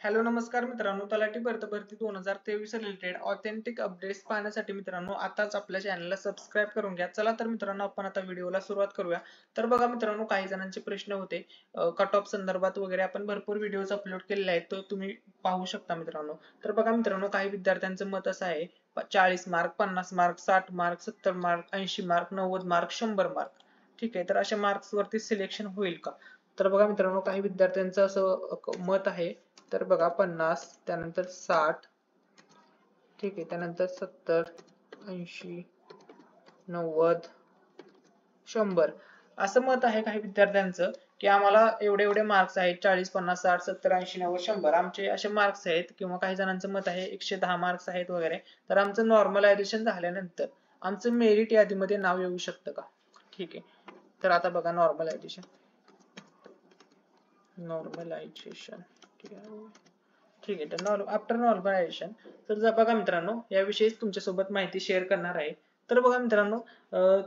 Hello नमस्कार मित्रांनो, तलाठी भरती 2023 रिलेटेड ऑथेंटिक अपडेट्स पाहण्यासाठी मित्रांनो आताच आपल्या चॅनलला सबस्क्राईब करून घ्या. चला तर मित्रांनो आपण आता व्हिडिओला सुरुवात करूया. तर बघा मित्रांनो, काही जणांचे प्रश्न होते कट ऑफ संदर्भात वगैरे आपण भरपूर व्हिडिओज अपलोड केलेले आहेत, तो तुम्ही पाहू शकता मित्रांनो. तर बघा मित्रांनो, काही विद्यार्थ्यांचं मत असं आहे 40 mark, 50 mark, 60 mark, 70 mark, 80 mark, 90 mark, 100 mark. ठीक आहे, तर अशा मार्क्स वरती सिलेक्शन होईल का? तर बघा मित्रांनो, काही विद्यार्थ्यांचं असं मत आहे. तर बघा 50, त्यानंतर 60, ठीक आहे, त्यानंतर 70, 80, 90, 100 असं मत आहे काही विद्यार्थ्यांचं की आम्हाला एवढे एवढे मार्क्स आहेत, 40, 50, 60, 70, 80, 90, 100 आमचे असे मार्क्स आहेत. किंवा काही जणांचं मत आहे 110 मार्क्स आहेत वगैरे. तर आमचं नॉर्मलायझेशन झाल्यानंतर आमचं मेरिट यादीमध्ये नाव येऊ शकतं का? ठीक आहे, तर आता बघा नॉर्मलायझेशन ठीक आहे. तर आफ्टर नॉर्मलायझेशन तर बघा मित्रांनो, याविषयी तुमच्यासोबत माहिती शेअर करणार आहे. तर बघा मित्रांनो,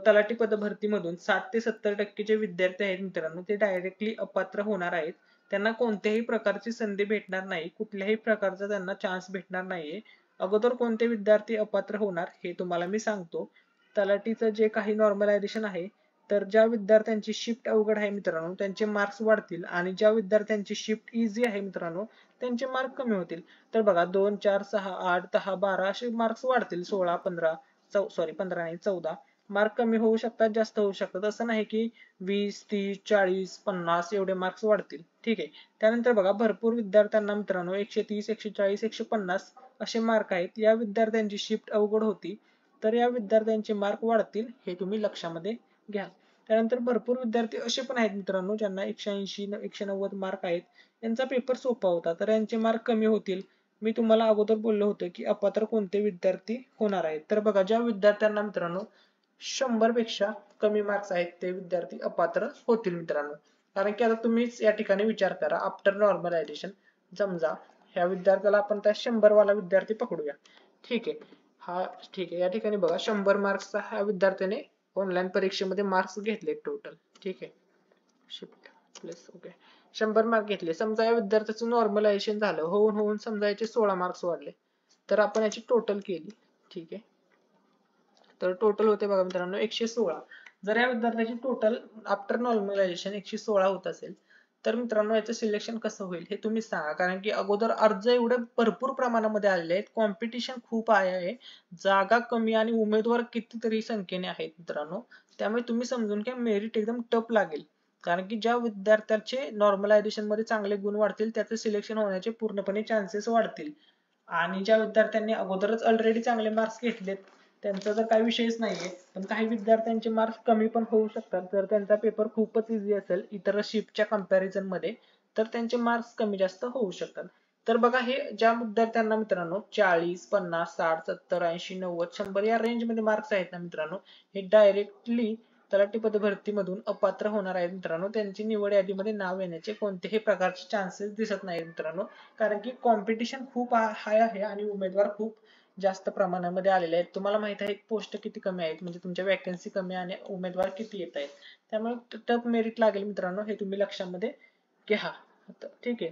तलाठी पद भरतीमधून 60 ते 70% जे विद्यार्थी आहेत मित्रांनो, ते डायरेक्टली अपात्र होणार आहेत. त्यांना कोणत्याही प्रकारची संधी भेटणार नाही, कुठल्याही प्रकारचा त्यांना चान्स भेटणार नाहीये. अगोदर कोणते विद्यार्थी अपात्र होणार हे तुम्हाला मी सांगतो. तलाठीचं जे काही नॉर्मलायझेशन आहे, तर ज्या विद्यार्थ्यांची शिफ्ट अवघड आहे मित्रांनो, त्यांचे मार्क्स वाढतील. आणि ज्या विद्यार्थ्यांची शिफ्ट इझी आहे मित्रांनो, त्यांचे मार्क कमी होतील. तर बघा 2, 4, 6, 8, 10, 12 असे मार्क्स वाढतील. 16, 15, सॉरी 15 नाही 14 मार्क कमी होऊ शकतात, जास्त होऊ शकतात. असं नाही की 20, 30, 40, 50 एवढे मार्क्स वाढतील. ठीक आहे. त्यानंतर बघा, भरपूर विद्यार्थ्यांना मित्रांनो 130, 140, 150 असे मार्क आहेत. या विद्यार्थ्यांची शिफ्ट अवघड होती, तर या विद्यार्थ्यांचे मार्क वाढतील, हे तुम्ही लक्षामध्ये घ्या. त्यानंतर भरपूर विद्यार्थी असे पण आहेत मित्रांनो, ज्यांना 180, 190 मार्क आहेत. यांचा पेपर सोपा होता, तर यांचे मार्क कमी होतील. मी तुम्हाला अगोदर बोललो होतो की अपात्र कोणते विद्यार्थी होणार आहेत. तर बघा, ज्या विद्यार्थ्यांना मित्रांनो 100 पेक्षा कमी मार्क्स आहेत, ते विद्यार्थी अपात्र होतील मित्रांनो. कारण की आता तुम्हीच या ठिकाणी विचार करा, आफ्टर नॉर्मलायझेशन समजा ह्या विद्यार्थ्याला आपण त्या 100 वाला विद्यार्थी पकडूया. ठीक आहे, हा ठीक आहे. या ठिकाणी बघा 100 मार्क्सचा हा विद्यार्थ्याने ऑनलाईन परीक्षेमध्ये मार्क्स घेतले टोटल. ठीक आहे, शिफ्ट प्लस ओके 100 मार्क घेतले. समजा या विद्यार्थ्याचं नॉर्मलायझेशन झालं, होऊन होऊन समजा याचे 16 मार्क्स वाढले, तर आपण याची टोटल केली. ठीक आहे, तर टोटल होते बघा मित्रांनो 116. जर या विद्यार्थ्याची टोटल आफ्टर नॉर्मलायझेशन 116 होत असेल, तर मित्रांनो याचं सिलेक्शन कसं होईल हे तुम्ही सांगा. कारण की अगोदर अर्ज एवढे भरपूर प्रमाणामध्ये आलेले आहेत, कॉम्पिटिशन खूप आहे, जागा कमी आणि उमेदवार कितीतरी संख्येने आहेत मित्रांनो. त्यामुळे तुम्ही समजून घ्या, मेरिट एकदम टफ लागेल. कारण की ज्या विद्यार्थ्याचे नॉर्मलायझेशन मध्ये चांगले गुण वाढतील, त्याचे सिलेक्शन होण्याचे पूर्णपणे चान्सेस वाढतील. आणि ज्या विद्यार्थ्यांनी अगोदरच ऑलरेडी चांगले मार्क्स घेतलेत, त्यांचा जर काही विषयच नाहीये. पण काही विद्यार्थ्यांचे मार्क्स कमी पण होऊ शकतात, जर त्यांचा पेपर खूपच इझी असेल इतर शिफ्टच्या कंपॅरिझन मध्ये, तर त्यांचे मार्क्स कमी जास्त होऊ शकतात. तर बघा, हे ज्या विद्यार्थ्यांना मित्रांनो 40, 50, 60, 70, 80, 90, 100 या रेंज मध्ये मार्क्स आहेत ना मित्रांनो, हे डायरेक्टली तलाठी पद भरतीमधून अपात्र होणार आहेत मित्रांनो. त्यांची निवड यादीमध्ये नाव येण्याचे कोणतेही प्रकारचे चान्सेस दिसत नाहीत मित्रांनो. कारण की कॉम्पिटिशन खूप हाय आहे आणि उमेदवार खूप जास्त प्रमाणामध्ये आलेले आहेत. तुम्हाला माहित आहे पोस्ट किती कमी आहेत, म्हणजे तुमच्या वॅकन्सी कमी आणि उमेदवार किती येत आहेत. त्यामुळे टफ मेरिट लागेल मित्रांनो, हे तुम्ही लक्षामध्ये घ्या. ठीक आहे,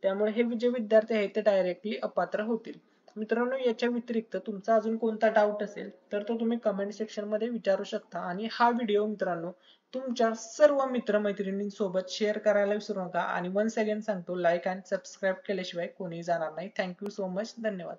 त्यामुळे हे जे विद्यार्थी आहेत ते डायरेक्टली अपात्र होतील. मित्रांनो, याच्या व्यतिरिक्त तुमचा अजून कोणता डाऊट असेल तर तो तुम्ही कमेंट सेक्शन मध्ये विचारू शकता. आणि हा व्हिडिओ मित्रांनो तुमच्या सर्व मित्रमैत्रिणींसोबत शेअर करायला विसरू नका. आणि वन्स अगेन सांगतो, लाईक आणि सबस्क्राईब केल्याशिवाय कोणी जाणार नाही. थँक्यू सो मच, धन्यवाद.